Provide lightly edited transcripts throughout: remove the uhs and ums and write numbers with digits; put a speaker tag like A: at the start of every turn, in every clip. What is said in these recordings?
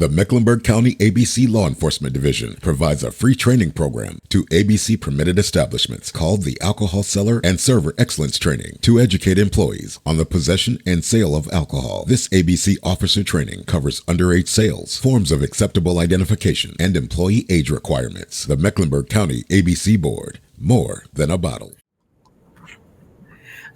A: The Mecklenburg County ABC Law Enforcement Division provides a free training program to ABC permitted establishments called the Alcohol Seller and Server Excellence Training to educate employees on the possession and sale of alcohol. This ABC officer training covers underage sales, forms of acceptable identification, and employee age requirements. The Mecklenburg County ABC Board, more than a bottle.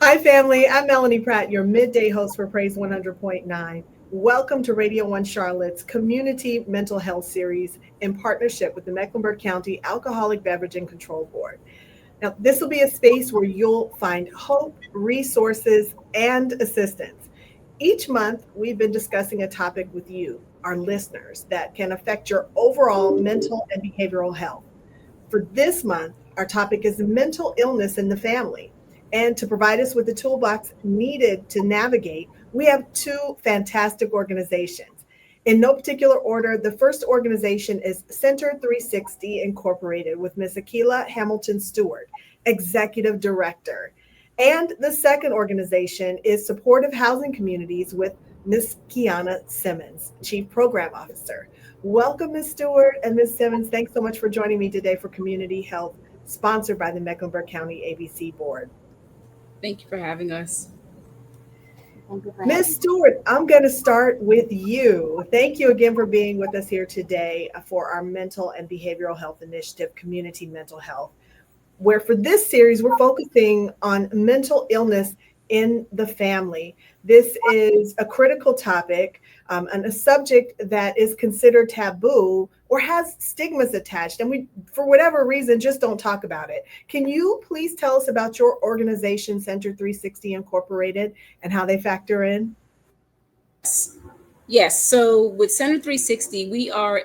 B: Hi, family. I'm Melanie Pratt, your midday host for Praise 100.9. Welcome to Radio 1 Charlotte's Community Mental Health Series in partnership with the Mecklenburg County Alcoholic Beverage and Control Board. Now, this will be a space where you'll find hope, resources, and assistance. Each month, we've been discussing a topic with you, our listeners, that can affect your overall mental and behavioral health. For this month, our topic is mental illness in the family. And to provide us with the toolbox needed to navigate, we have two fantastic organizations. In no particular order, the first organization is Center 360 Incorporated with Ms. Akila Hamilton Stewart, Executive Director. And the second organization is Supportive Housing Communities with Ms. Kiana Simmons, Chief Program Officer. Welcome, Ms. Stewart and Ms. Simmons. Thanks so much for joining me today for Community Health, sponsored by the Mecklenburg County ABC Board.
C: Thank you for having us.
B: Ms. Stewart, I'm going to start with you. Thank you again for being with us here today for our Mental and Behavioral Health Initiative, Community Mental Health, where for this series, we're focusing on mental illness in the family. This is a critical topic and a subject that is considered taboo or has stigmas attached. And we, for whatever reason, just don't talk about it. Can you please tell us about your organization, Center 360 Incorporated, and how they factor in?
C: Yes. So with Center 360, we are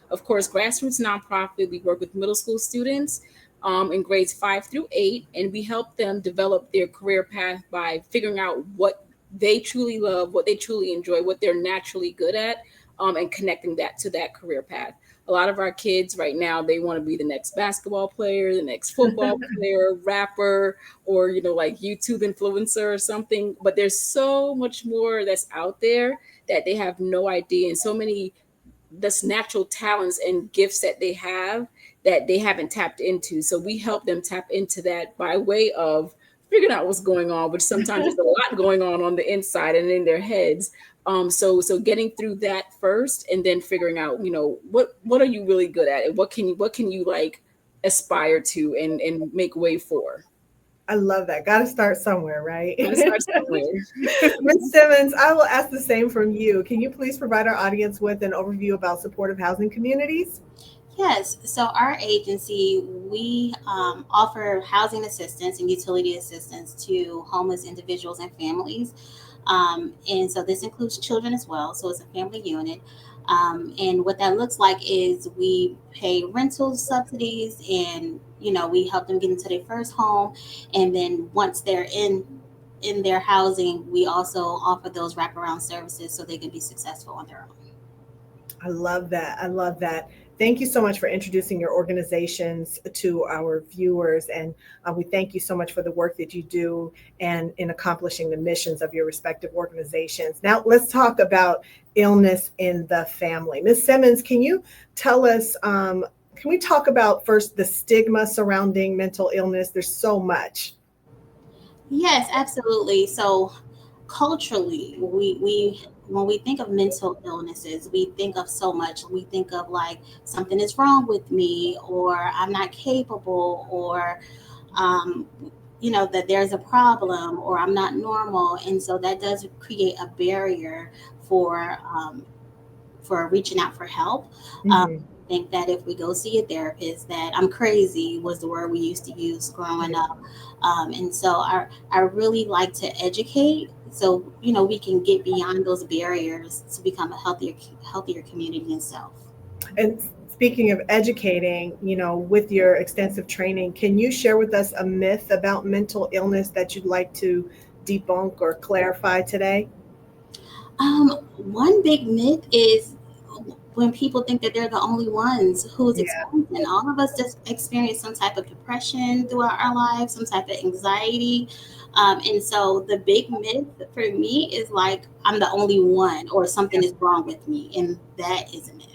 C: of course, grassroots nonprofit. We work with middle school students in grades 5 through 8, and we help them develop their career path by figuring out what they truly love, what they truly enjoy, what they're naturally good at, and connecting that to that career path. A lot of our kids right now, they want to be the next basketball player, the next football player, rapper, or, like YouTube influencer or something. But there's so much more that's out there that they have no idea. And so many that's natural talents and gifts that they have that they haven't tapped into. So we help them tap into that by way of figuring out what's going on, which sometimes there's a lot going on the inside and in their heads. So getting through that first, and then figuring out, what are you really good at, and what can you like aspire to and make way for.
B: I love that. Got to start somewhere, right?
C: Got to start somewhere.
B: Ms. Simmons, I will ask the same from you. Can you please provide our audience with an overview about supportive housing communities?
D: Yes, so our agency, we offer housing assistance and utility assistance to homeless individuals and families. And so this includes children as well. So it's a family unit. And what that looks like is we pay rental subsidies, and, we help them get into their first home. And then once they're in their housing, we also offer those wraparound services so they can be successful on their own.
B: I love that. I love that. Thank you so much for introducing your organizations to our viewers. And we thank you so much for the work that you do and in accomplishing the missions of your respective organizations. Now, let's talk about illness in the family. Ms. Simmons, can you tell us, can we talk about first the stigma surrounding mental illness? There's so much.
D: Yes, absolutely. So culturally, when we think of mental illnesses, we think of so much. We think of like something is wrong with me, or I'm not capable, or that there's a problem, or I'm not normal. And so that does create a barrier for reaching out for help. I think that if we go see a therapist, that I'm crazy was the word we used to use growing up. And so I really like to educate so, we can get beyond those barriers to become a healthier community itself.
B: And speaking of educating, with your extensive training, can you share with us a myth about mental illness that you'd like to debunk or clarify today?
D: One big myth is when people think that they're the only ones who's
B: Yeah.
D: experiencing. All of us just experience some type of depression throughout our lives, some type of anxiety. And so the big myth for me is like, I'm the only one or something is wrong with me. And that is a myth.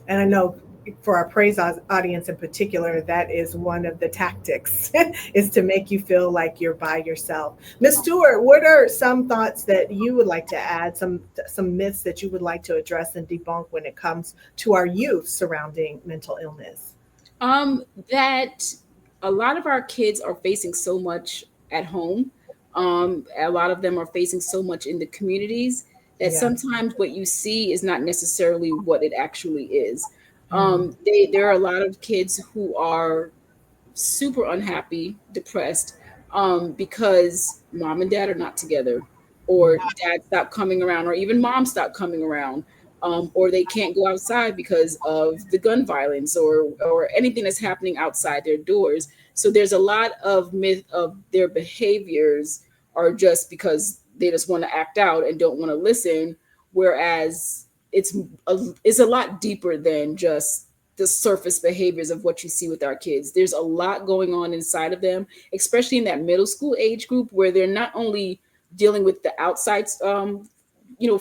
B: And I know for our praise audience in particular, that is one of the tactics is to make you feel like you're by yourself. Miss Stewart, what are some thoughts that you would like to add, some myths that you would like to address and debunk when it comes to our youth surrounding mental illness?
C: That a lot of our kids are facing so much at home. A lot of them are facing so much in the communities that
B: Yeah.
C: sometimes what you see is not necessarily what it actually is.
B: Mm.
C: There are a lot of kids who are super unhappy, depressed, because mom and dad are not together, or dad stopped coming around, or even mom stopped coming around, or they can't go outside because of the gun violence or anything that's happening outside their doors. So there's a lot of myth of their behaviors are just because they just want to act out and don't want to listen, whereas it's a lot deeper than just the surface behaviors of what you see with our kids. There's a lot going on inside of them, especially in that middle school age group where they're not only dealing with the outside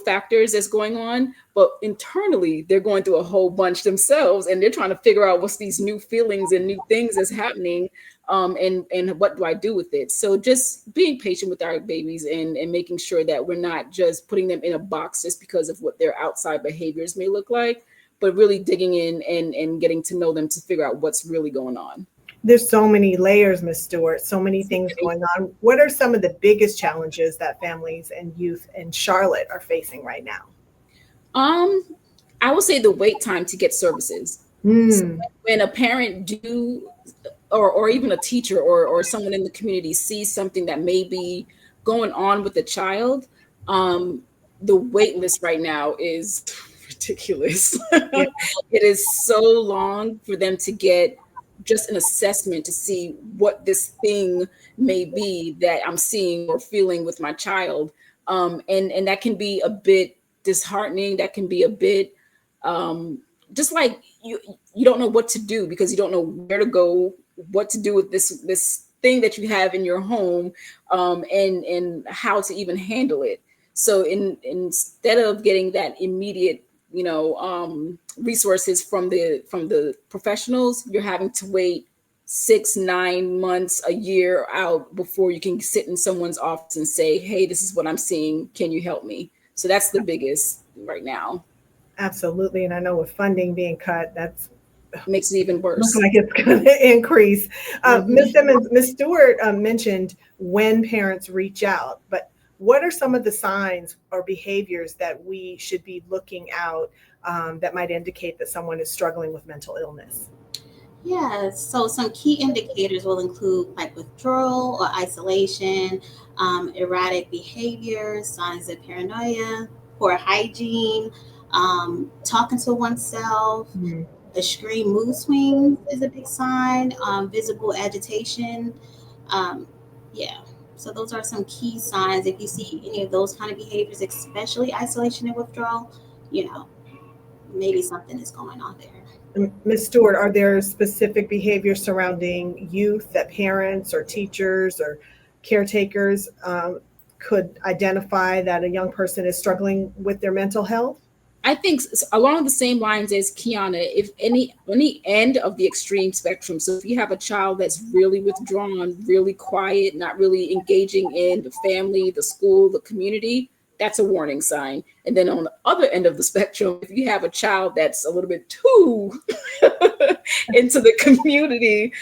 C: factors that's going on, but internally they're going through a whole bunch themselves, and they're trying to figure out what's these new feelings and new things that's happening, and what do I do with it. So just being patient with our babies and making sure that we're not just putting them in a box just because of what their outside behaviors may look like, but really digging in and getting to know them to figure out what's really going on.
B: There's so many layers, Miss Stewart, so many things going on. What are some of the biggest challenges that families and youth in Charlotte are facing right now?
C: Um, I would say the wait time to get services. So
B: Hmm.
C: when a parent do, or even a teacher or someone in the community sees something that may be going on with the child, um, the wait list right now is ridiculous.
B: Yeah.
C: It is so long for them to get just an assessment to see what this thing may be that I'm seeing or feeling with my child. And that can be a bit disheartening. That can be a bit, um, just like you don't know what to do because you don't know where to go, what to do with this thing that you have in your home, and how to even handle it. So instead of getting that immediate, resources from the professionals, you're having to wait 6 9 months, a year out before you can sit in someone's office and say, hey, this is what I'm seeing, can you help me? So that's the biggest right now.
B: Absolutely. And I know with funding being cut, that's
C: Makes it even
B: looks
C: worse.
B: like it's going to increase. Ms.
C: Mhm.
B: Simmons, Ms. Stewart mentioned when parents reach out, but what are some of the signs or behaviors that we should be looking out that might indicate that someone is struggling with mental illness?
D: Yeah, so some key indicators will include like withdrawal or isolation, erratic behavior, signs of paranoia, poor hygiene, talking to oneself,
B: Hmm.
D: extreme mood swings is a big sign, visible agitation. Um, yeah, so those are some key signs. If you see any of those kind of behaviors, especially isolation and withdrawal, you know, maybe something is going on there.
B: Ms. Stewart, are there specific behaviors surrounding youth that parents or teachers or caretakers could identify that a young person is struggling with their mental health?
C: I think along the same lines as Kiana, if any end of the extreme spectrum. So if you have a child that's really withdrawn, really quiet, not really engaging in the family, the school, the community, that's a warning sign. And then on the other end of the spectrum, if you have a child that's a little bit too into the community,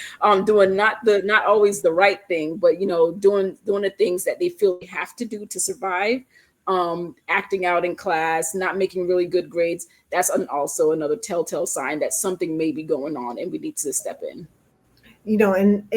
C: doing not always the right thing, but doing the things that they feel they have to do to survive, acting out in class, not making really good grades, that's also another telltale sign that something may be going on and we need to step in.
B: And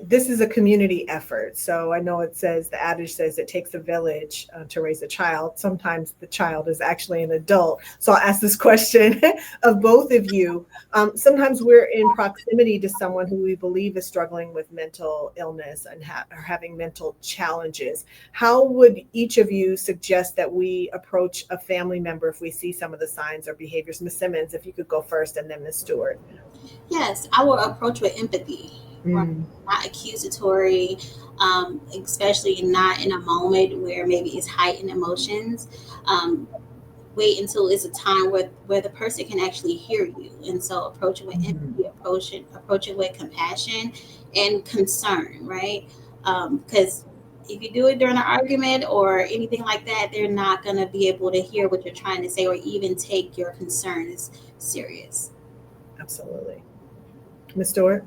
B: this is a community effort. So I know it says, the adage says it takes a village to raise a child. Sometimes the child is actually an adult. So I'll ask this question of both of you. Sometimes we're in proximity to someone who we believe is struggling with mental illness and or having mental challenges. How would each of you suggest that we approach a family member if we see some of the signs or behaviors? Ms. Simmons, if you could go first, and then Ms. Stewart.
D: Yes, I will approach with empathy, right? Not accusatory, especially not in a moment where maybe it's heightened emotions. Wait until it's a time where the person can actually hear you. And so approach it with empathy, approach it with compassion and concern, right? Because if you do it during an argument or anything like that, they're not going to be able to hear what you're trying to say or even take your concerns serious.
B: Absolutely. Ms. Stewart?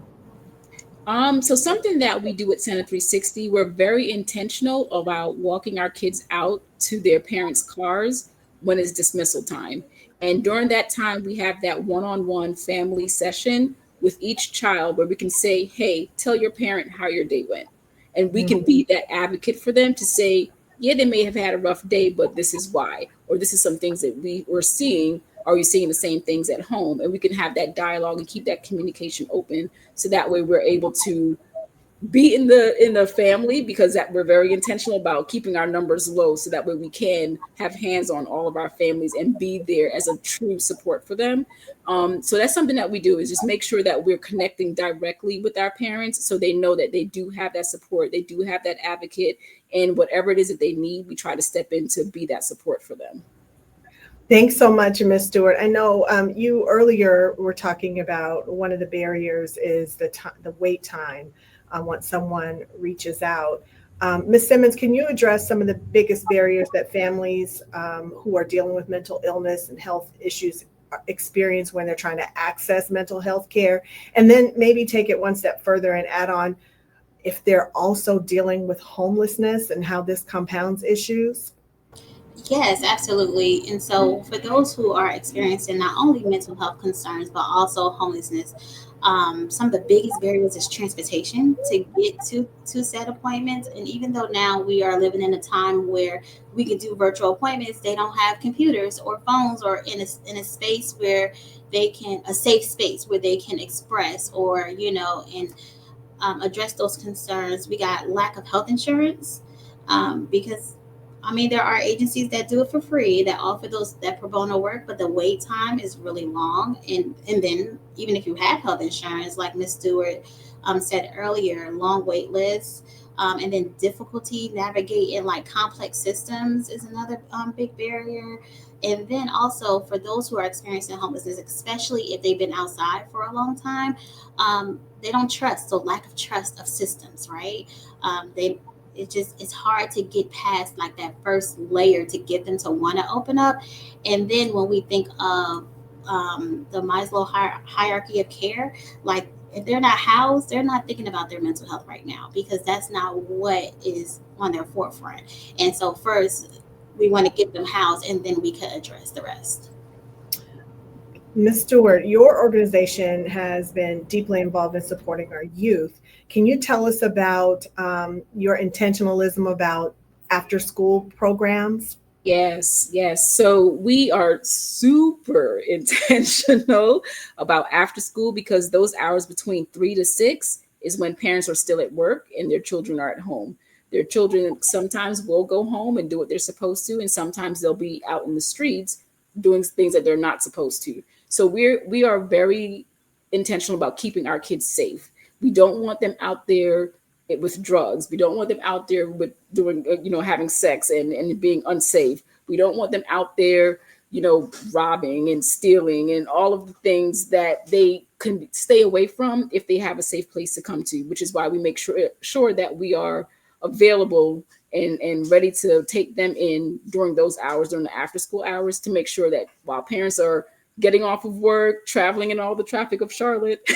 C: So something that we do at Center 360, we're very intentional about walking our kids out to their parents' cars when it's dismissal time. And during that time, we have that one-on-one family session with each child where we can say, hey, tell your parent how your day went. And we can be that advocate for them to say, yeah, they may have had a rough day, but this is why, or this is some things that we were seeing. Are you seeing the same things at home? And we can have that dialogue and keep that communication open. So that way we're able to be in the family, because that we're very intentional about keeping our numbers low. So that way we can have hands on all of our families and be there as a true support for them. So that's something that we do, is just make sure that we're connecting directly with our parents so they know that they do have that support. They do have that advocate, and whatever it is that they need, we try to step in to be that support for them.
B: Thanks so much, Ms. Stewart. I know you earlier were talking about one of the barriers is the wait time once someone reaches out. Ms. Simmons, can you address some of the biggest barriers that families who are dealing with mental illness and health issues experience when they're trying to access mental health care? And then maybe take it one step further and add on if they're also dealing with homelessness and how this compounds issues.
D: Yes, absolutely. And so, for those who are experiencing not only mental health concerns, but also homelessness, some of the biggest barriers is transportation to get to said appointments. And even though now we are living in a time where we can do virtual appointments, they don't have computers or phones or in a space where they can, a safe space where they can express or, and address those concerns. We got lack of health insurance because there are agencies that do it for free that offer that pro bono work, but the wait time is really long. And then even if you have health insurance, like Ms. Stewart said earlier, long wait lists, and then difficulty navigating like complex systems is another big barrier. And then also for those who are experiencing homelessness, especially if they've been outside for a long time, they don't trust. So lack of trust of systems, right? It's hard to get past like that first layer to get them to want to open up. And then when we think of the Maslow hierarchy of care, like if they're not housed, they're not thinking about their mental health right now because that's not what is on their forefront. And so first we want to get them housed and then we can address the rest.
B: Ms. Stewart, your organization has been deeply involved in supporting our youth. Can you tell us about your intentionalism about after school programs?
C: Yes. So we are super intentional about after school because those hours between 3 to 6 is when parents are still at work and their children are at home. Their children sometimes will go home and do what they're supposed to, and sometimes they'll be out in the streets doing things that they're not supposed to. So we are very intentional about keeping our kids safe. We don't want them out there with drugs. We don't want them out there with doing, having sex and being unsafe. We don't want them out there, robbing and stealing and all of the things that they can stay away from if they have a safe place to come to, which is why we make sure that we are available and ready to take them in during those hours, during the after school hours, to make sure that while parents are getting off of work, traveling in all the traffic of Charlotte,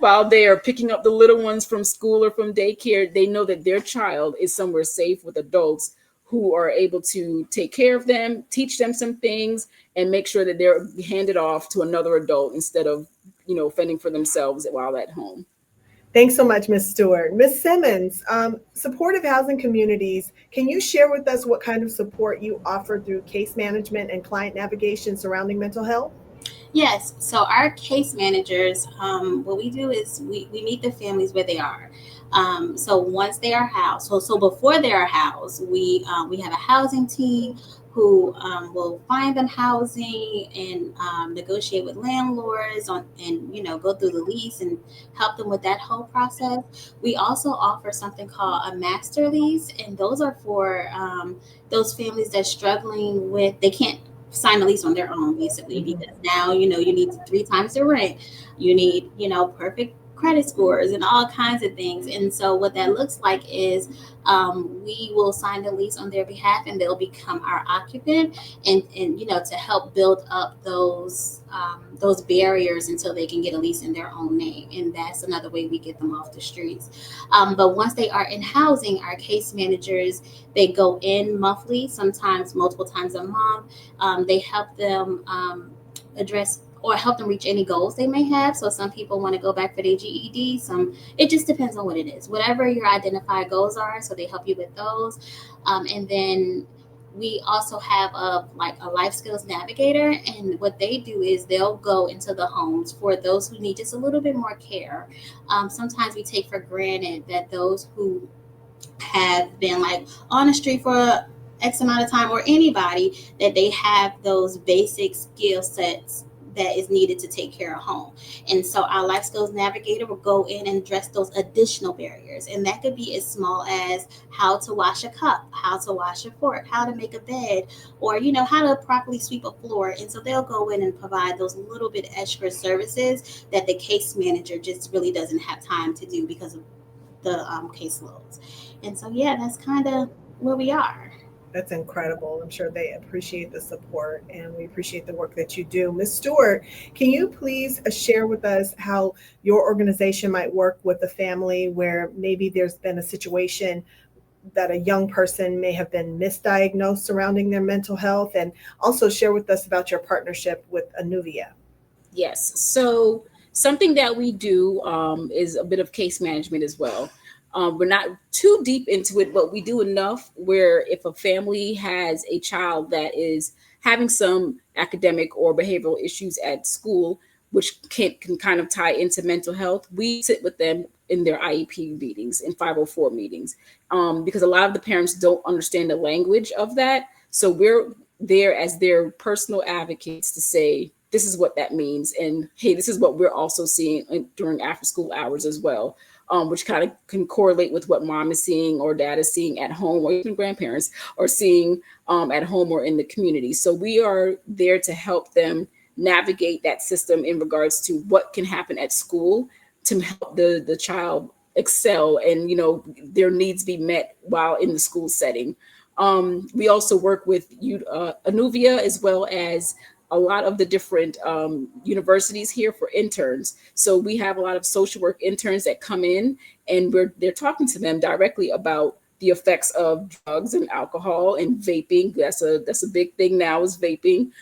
C: while they are picking up the little ones from school or from daycare, they know that their child is somewhere safe with adults who are able to take care of them, teach them some things, and make sure that they're handed off to another adult instead of, fending for themselves while at home.
B: Thanks so much, Ms. Stewart. Ms. Simmons, supportive housing communities, can you share with us what kind of support you offer through case management and client navigation surrounding mental health?
D: Yes. So our case managers, what we do is we meet the families where they are. So once they are housed, so before they are housed, we have a housing team who will find them housing and negotiate with landlords on and go through the lease and help them with that whole process. We also offer something called a master lease, and those are for those families that's struggling with they can't sign a lease on their own basically
B: Mhm.
D: because now you need three times the rent, you need perfect credit scores and all kinds of things. And so what that looks like is we will sign the lease on their behalf and they'll become our occupant, and to help build up those barriers until they can get a lease in their own name. And that's another way we get them off the streets. But once they are in housing, our case managers, they go in monthly, sometimes multiple times a month. They help them address or help them reach any goals they may have. So some people want to go back for their GED. Some it just depends on what it is. Whatever your identified goals are, so they help you with those. And then we also have a life skills navigator, and what they do is they'll go into the homes for those who need just a little bit more care. Sometimes we take for granted that those who have been like on the street for X amount of time, or anybody, that they have those basic skill sets that is needed to take care of home. And so our life skills navigator will go in and address those additional barriers. And that could be as small as how to wash a cup, how to wash a fork, how to make a bed, or how to properly sweep a floor. And so they'll go in and provide those little bit extra services that the case manager just really doesn't have time to do because of the caseloads. And so, yeah, that's kind of where we are.
B: That's incredible. I'm sure they appreciate the support and we appreciate the work that you do. Ms. Stewart, can you please share with us how your organization might work with a family where maybe there's been a situation that a young person may have been misdiagnosed surrounding their mental health, and also share with us about your partnership with Anuvia?
C: Yes. So something that we do is a bit of case management as well. We're not too deep into it, but we do enough where if a family has a child that is having some academic or behavioral issues at school, which can kind of tie into mental health, we sit with them in their IEP meetings, in 504 meetings, because a lot of the parents don't understand the language of that. So we're there as their personal advocates to say, this is what that means. And hey, this is what we're also seeing during after school hours as well, which kind of can correlate with what mom is seeing or dad is seeing at home, or even grandparents are seeing at home or in the community. So we are there to help them navigate that system in regards to what can happen at school to help the child excel and their needs be met while in the school setting. We also work with Anuvia as well as a lot of the different universities here for interns. So we have a lot of social work interns that come in, and they're talking to them directly about the effects of drugs and alcohol and vaping. That's a big thing now, is vaping.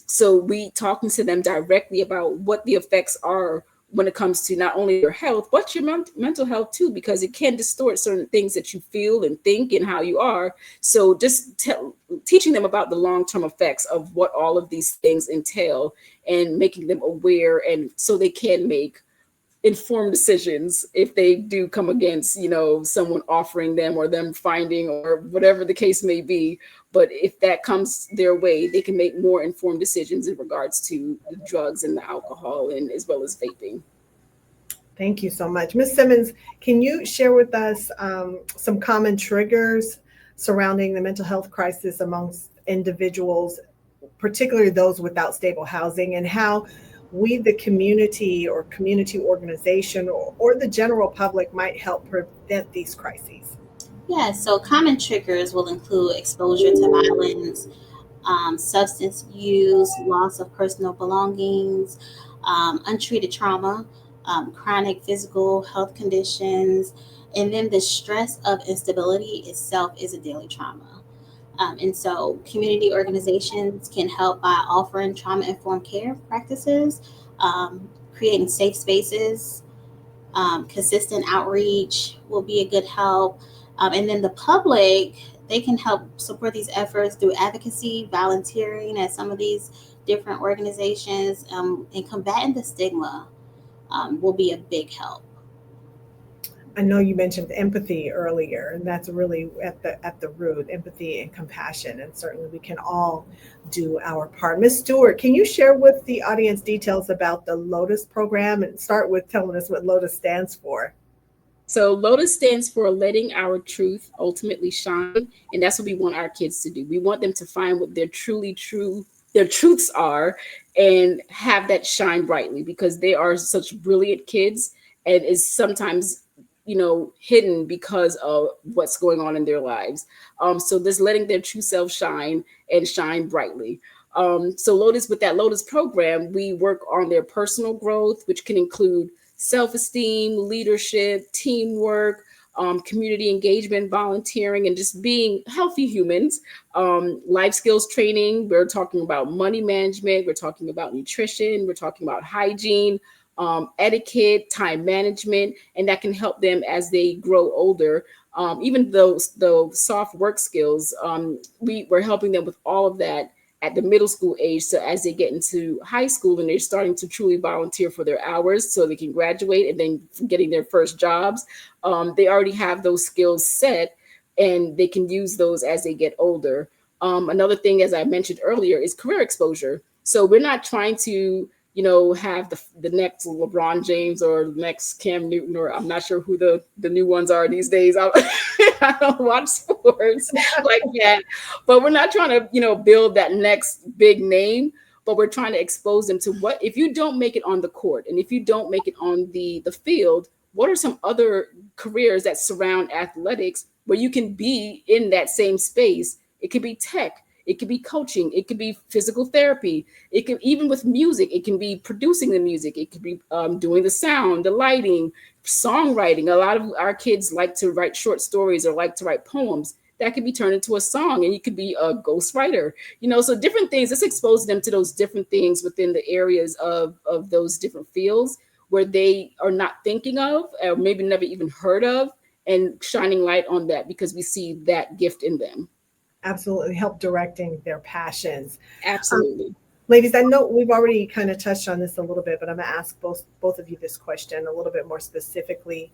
C: So we talking to them directly about what the effects are when it comes to not only your health but your mental health too, because it can distort certain things that you feel and think and how you are. So just teaching them about the long-term effects of what all of these things entail and making them aware, and so they can make informed decisions if they do come against someone offering them or them finding or whatever the case may be. But if that comes their way, they can make more informed decisions in regards to the drugs and the alcohol, and as well as vaping.
B: Thank you so much. Ms. Simmons, can you share with us some common triggers surrounding the mental health crisis amongst individuals, particularly those without stable housing, and how we, the community or community organization, or the general public, might help prevent these crises?
D: Yeah, so common triggers will include exposure to violence, substance use, loss of personal belongings, untreated trauma, chronic physical health conditions, and then the stress of instability itself is a daily trauma. And so, community organizations can help by offering trauma informed care practices, creating safe spaces, Consistent outreach will be a good help. And then the public, they can help support these efforts through advocacy, volunteering at some of these different organizations, and combating the stigma will be a big help.
B: I know you mentioned empathy earlier, and that's really at the root, empathy and compassion, and certainly we can all do our part. Miss Stewart, can you share with the audience details about the Lotus program and start with telling us what Lotus stands for?
C: So Lotus stands for letting our truth ultimately shine, and that's what we want our kids to do. We want them to find what their truths are, and have that shine brightly, because they are such brilliant kids, and is sometimes hidden because of what's going on in their lives. So this letting their true self shine and shine brightly. So Lotus, with that Lotus program, we work on their personal growth, which can include self-esteem, leadership, teamwork, community engagement, volunteering, and just being healthy humans. Life skills training. We're talking about money management. We're talking about nutrition. We're talking about hygiene, etiquette, time management, and that can help them as they grow older. Even those soft work skills, we're helping them with all of that at the middle school age. So as they get into high school and they're starting to truly volunteer for their hours so they can graduate and then getting their first jobs, they already have those skills set and they can use those as they get older. Another thing, as I mentioned earlier, is career exposure. So we're not trying to have the next LeBron James or the next Cam Newton, or I'm not sure who the new ones are these days. I don't watch sports like that, but we're not trying to, build that next big name, but we're trying to expose them to what, if you don't make it on the court and if you don't make it on the field, what are some other careers that surround athletics where you can be in that same space? It could be tech. It could be coaching. It could be physical therapy. It could, even with music, it can be producing the music. It could be doing the sound, the lighting, songwriting. A lot of our kids like to write short stories or like to write poems. That could be turned into a song, and you could be a ghostwriter. So different things. Let's expose them to those different things within the areas of those different fields where they are not thinking of, or maybe never even heard of, and shining light on that because we see that gift in them.
B: Absolutely, help directing their passions.
C: Absolutely.
B: Ladies, I know we've already kind of touched on this a little bit, but I'm going to ask both of you this question a little bit more specifically.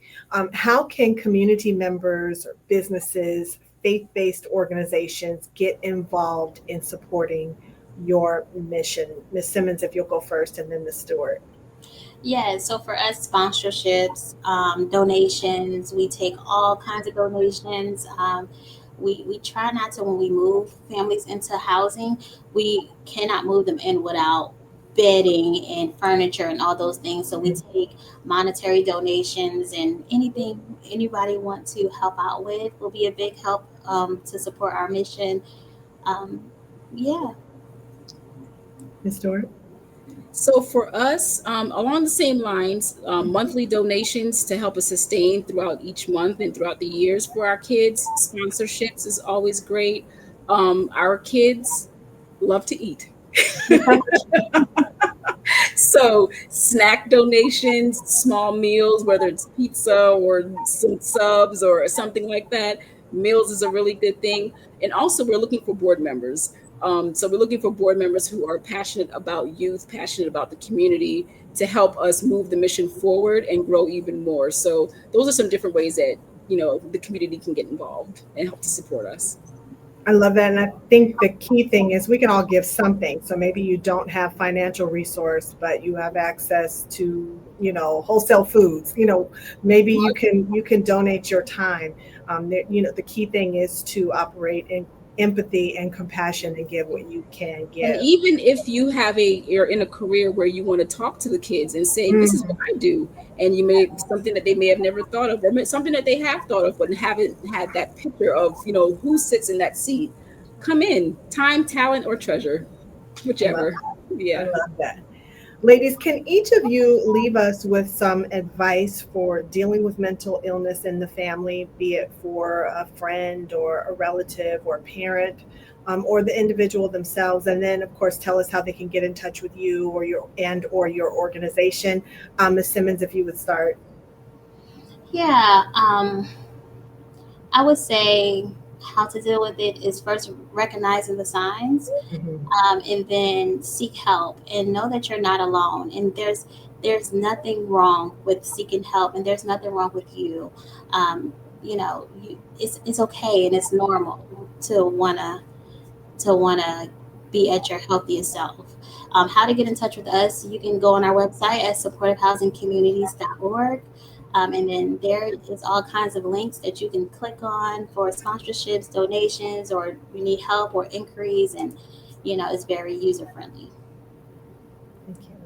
B: How can community members or businesses, faith-based organizations get involved in supporting your mission? Ms. Simmons, if you'll go first, and then Ms. Stewart.
D: Yeah, so for us, sponsorships, donations, we take all kinds of donations. We try not to, when we move families into housing, we cannot move them in without bedding and furniture and all those things. So we take monetary donations, and anything anybody want to help out with will be a big help to support our mission. Um, yeah.
B: Ms. Stewart?
C: So for us, along the same lines, monthly donations to help us sustain throughout each month and throughout the years for our kids. Sponsorships is always great. Our kids love to eat. So snack donations, small meals, whether it's pizza or some subs or something like that. Meals is a really good thing. And also we're looking for board members. So we're looking for board members who are passionate about youth, passionate about the community, to help us move the mission forward and grow even more. So those are some different ways that, the community can get involved and help to support us.
B: I love that. And I think the key thing is we can all give something. So maybe you don't have financial resource, but you have access to, wholesale foods. Maybe you can donate your time. The key thing is to operate in empathy and compassion and give what you can
C: And
B: give.
C: even if you're in a career where you want to talk to the kids and say, this is what I do, and you may something that they may have never thought of, or something that they have thought of but haven't had that picture of, who sits in that seat. Come in, time, talent, or treasure,
B: I love,
C: whichever.
B: I
C: Yeah.
B: love that. Ladies, can each of you leave us with some advice for dealing with mental illness in the family, be it for a friend or a relative or a parent, or the individual themselves? And then, of course, tell us how they can get in touch with you or your organization. Ms. Simmons, if you would start.
D: Yeah, I would say how to deal with it is first recognizing the signs,
B: Mhm.
D: and then seek help and know that you're not alone. And there's nothing wrong with seeking help, and there's nothing wrong with you. It's okay and it's normal to wanna be at your healthiest self. How to get in touch with us? You can go on our website at supportivehousingcommunities.org. And then there is all kinds of links that you can click on for sponsorships, donations, or you need help or inquiries. And, it's very user friendly.
B: Thank you.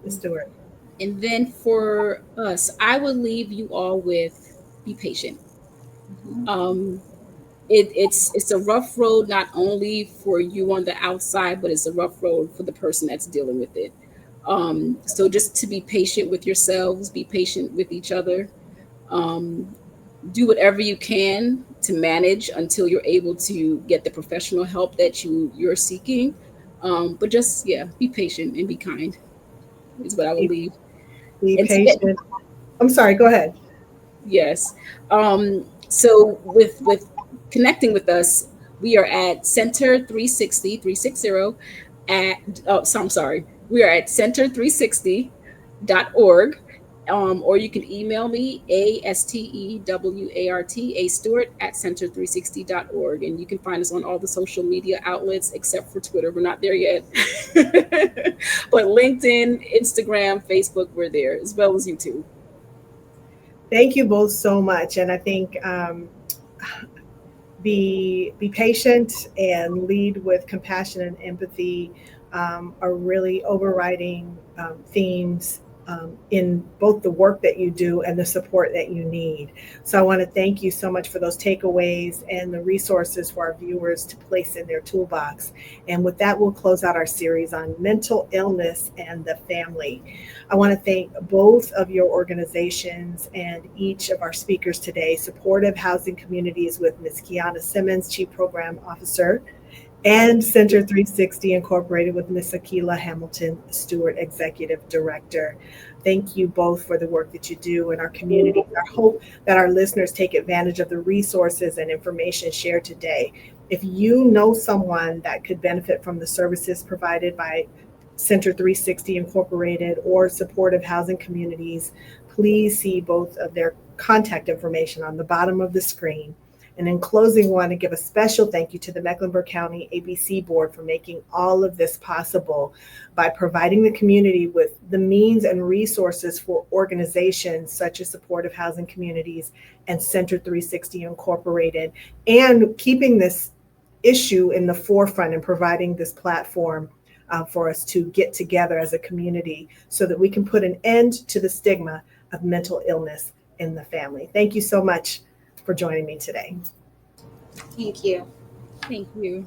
B: Ms. Stewart.
C: And then for us, I would leave you all with be patient.
D: Mhm.
C: Um, it's a rough road not only for you on the outside, but it's a rough road for the person that's dealing with it. So just to be patient with yourselves, be patient with each other. Um, do whatever you can to manage until you're able to get the professional help that you're seeking. But just yeah, be patient and be kind is what I will
B: Be,
C: leave.
B: be
C: And to get
B: patient. I'm sorry, go ahead.
C: yes. So with connecting with us, we are at Center 360 at so I'm sorry. We are at center360.org. Or you can email me ASTEWART Stewart at center360.org. And you can find us on all the social media outlets except for Twitter. We're not there yet. But LinkedIn, Instagram, Facebook, we're there, as well as YouTube.
B: Thank you both so much. And I think be patient and lead with compassion and empathy are really overriding themes in both the work that you do and the support that you need. So I want to thank you so much for those takeaways and the resources for our viewers to place in their toolbox. And with that, we'll close out our series on mental illness and the family. I want to thank both of your organizations and each of our speakers today. Supportive Housing Communities with Ms. Kiana Simmons, Chief Program Officer, and Center 360 Incorporated with Ms. Akila Hamilton Stewart, Executive Director. Thank you both for the work that you do in our community. I hope that our listeners take advantage of the resources and information shared today. If you know someone that could benefit from the services provided by Center 360 Incorporated or Supportive Housing Communities, please see both of their contact information on the bottom of the screen. And in closing, we want to give a special thank you to the Mecklenburg County ABC Board for making all of this possible by providing the community with the means and resources for organizations such as Supportive Housing Communities and Center 360 Incorporated, and keeping this issue in the forefront and providing this platform for us to get together as a community so that we can put an end to the stigma of mental illness in the family. Thank you so much for joining me today.
D: Thank you.
C: Thank you.